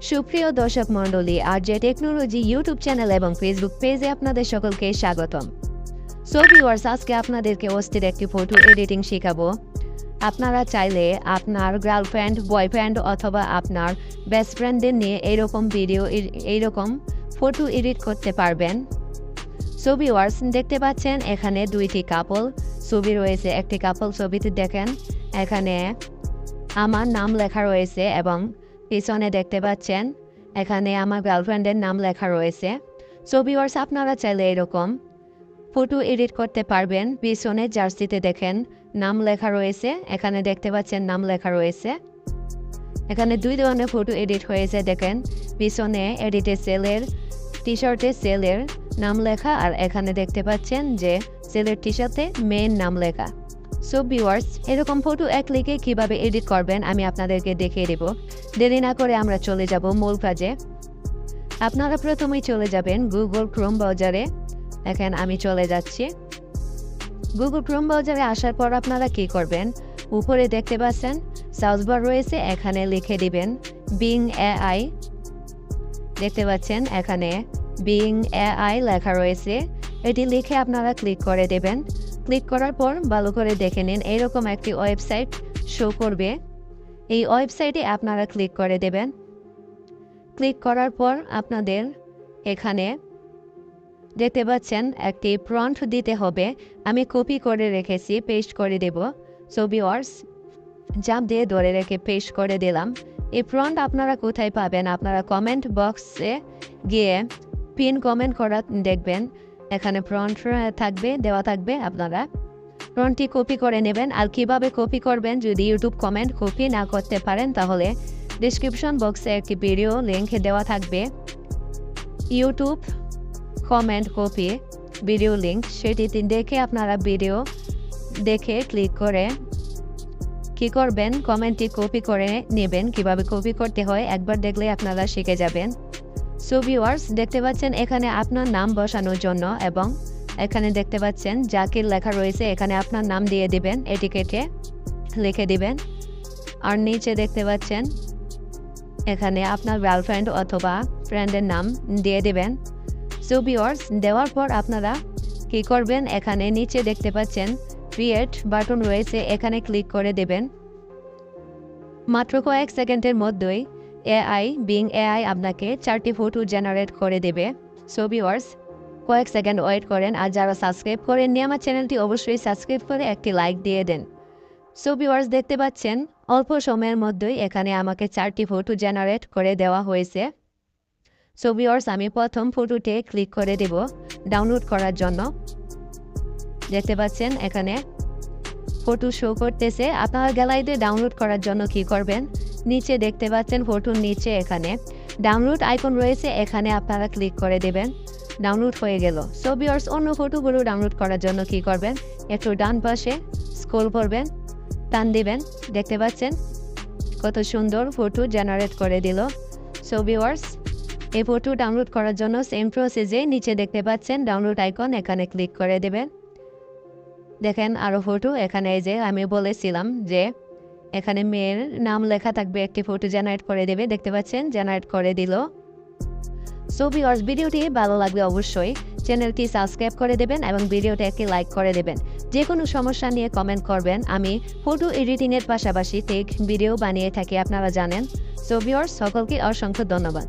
সুপ্রিয় দর্শক মণ্ডলী, RJ টেকনোলজি ইউটিউব চ্যানেল এবং ফেসবুক পেজে আপনাদের সকলকে স্বাগতম। সো ভিউয়ার্স, আজকে আপনাদেরকে অস্থির একটি ফটো এডিটিং শেখাবো। আপনারা চাইলে আপনার গার্লফ্রেন্ড, বয়ফ্রেন্ড অথবা আপনার বেস্ট ফ্রেন্ডদের নিয়ে এইরকম ফটো এডিট করতে পারবেন। সো ভিউয়ার্স, দেখতে পাচ্ছেন এখানে দুইটি কাপল ছবি রয়েছে। একটি কাপল ছবিতে দেখেন এখানে আমার নাম লেখা রয়েছে এবং পিছনে দেখতে পাচ্ছেন এখানে আমার গার্লফ্রেন্ডের নাম লেখা রয়েছে। সো ভিউয়ার্স, আপনারা চাইলে এরকম ফটো এডিট করতে পারবেন। পিছনে জার্সিতে দেখেন নাম লেখা রয়েছে, এখানে দেখতে পাচ্ছেন নাম লেখা রয়েছে। এখানে দুই ধরনের ফটো এডিট হয়েছে। দেখেন পিছনে এডিটে সেলের টি শার্টে সেলের নাম লেখা, আর এখানে দেখতে পাচ্ছেন যে সেলের টি শার্টে মেয়ের নাম লেখা। সো ভিউয়ার্স, এরকম ফটো এক ক্লিকে কীভাবে এডিট করবেন আমি আপনাদেরকে দেখিয়ে দেব। দেরি না করে আমরা চলে যাব মূল কাজে। আপনারা প্রথমেই চলে যাবেন গুগল ক্রোম ব্রাউজারে। দেখেন আমি চলে যাচ্ছি। গুগল ক্রোম ব্রাউজারে আসার পর আপনারা কি করবেন, উপরে দেখতে পাচ্ছেন সার্চ বার রয়েছে, এখানে লিখে দিবেন বিং এআই। দেখতে পাচ্ছেন এখানে বিং এআই লেখা রয়েছে, এটি লিখে আপনারা ক্লিক করে দেবেন। ক্লিক করার পর ভালো করে দেখে নিন, এইরকম একটি ওয়েবসাইট শো করবে। এই ওয়েবসাইটে আপনারা ক্লিক করে দেবেন। ক্লিক করার পর আপনাদের এখানে দেখতে পাচ্ছেন একটি প্রম্পট দিতে হবে। আমি কপি করে রেখেছি, পেস্ট করে দেব। সো ভিউয়ার্স, চাপ দিয়ে ধরে রেখে পেস্ট করে দিলাম। এই প্রম্পট আপনারা কোথায় পাবেন, আপনারা কমেন্ট বক্সে গিয়ে পিন কমেন্ট করা দেখবেন, এখানে প্রম্পট দেওয়া থাকবে। আপনারা প্রম্পটটি কপি করে নেবেন। আর কিভাবে কপি করবেন, যদি ইউটিউব কমেন্ট কপি না করতে পারেন তাহলে ডেসক্রিপশন বক্সে একটি ভিডিও লিংক দেওয়া থাকবে, YouTube comment copy video link, সেটিতে দেখে আপনারা ভিডিও দেখে ক্লিক করে কি করবেন, কমেন্টটি কপি করে নেবেন। কিভাবে কপি করতে হয় একবার দেখলে আপনারা শিখে যাবেন। সো ভিউয়ার্স, দেখতে পাচ্ছেন এখানে আপনার নাম বসানোর জন্য এবং এখানে দেখতে পাচ্ছেন জাকির লেখা রয়েছে, এখানে আপনার নাম দিয়ে দিবেন, এটিকেটে লিখে দিবেন। আর নিচে দেখতে পাচ্ছেন এখানে আপনার গার্লফ্রেন্ড অথবা ফ্রেন্ডের নাম দিয়ে দিবেন। সো ভিউয়ার্স, দেওয়ার পর আপনারা কি করবেন, এখানে নিচে দেখতে পাচ্ছেন ক্রিয়েট বাটন রয়েছে, এখানে ক্লিক করে দেবেন। মাত্র কয়েক সেকেন্ডের মধ্যেই বিং এআই আপনাকে 4টি ফটো জেনারেট করে দেবে। সো ভিউয়ার্স, কয়েক সেকেন্ড ওয়েট করেন। আর যারা সাবস্ক্রাইব করেননি আমার চ্যানেলটি অবশ্যই সাবস্ক্রাইব করে একটি লাইক দিয়ে দেন। সো ভিউয়ার্স, দেখতে পাচ্ছেন অল্প সময়ের মধ্যেই এখানে আমাকে 4টি ফটো জেনারেট করে দেওয়া হয়েছে। সো ভিউয়ার্স, আমি প্রথম ফটোতে ক্লিক করে দেব ডাউনলোড করার জন্য। দেখতে পাচ্ছেন এখানে ফটো শো করতেছে। আপনারা গ্যালারিতে ডাউনলোড করার জন্য কি করবেন, নিচে দেখতে পাচ্ছেন ফটোর নিচে এখানে ডাউনলোড আইকন রয়েছে, এখানে আপনারা ক্লিক করে দেবেন। ডাউনলোড হয়ে গেল। সো ভিউয়ার্স, অন্য ফটোগুলো ডাউনলোড করার জন্য কি করবেন, একটু ডান পাশে স্ক্রল করবেন, টান দিবেন। দেখতে পাচ্ছেন কত সুন্দর ফটো জেনারেট করে দিল। সো ভিউয়ার্স, এই ফটো ডাউনলোড করার জন্য সেম প্রসেসে নিচে দেখতে পাচ্ছেন ডাউনলোড আইকন, এখানে ক্লিক করে দেবেন। দেখেন আরও ফটো, এখানে এই যে আমি বলেছিলাম যে এখানে মেয়ের নাম লেখা থাকবে, একটি ফটো জেনারেট করে দেবে। দেখতে পাচ্ছেন জেনারেট করে দিল। সো ভিউয়ার্স, ভিডিওটি ভালো লাগলে অবশ্যই চ্যানেলটি সাবস্ক্রাইব করে দেবেন এবং ভিডিওটি একটি লাইক করে দেবেন। যে কোনো সমস্যা নিয়ে কমেন্ট করবেন। আমি ফটো এডিটিংয়ের পাশাপাশি টেক ভিডিও বানিয়ে থাকি, আপনারা জানেন। সো ভিউয়ার্স, সকলকে অসংখ্য ধন্যবাদ।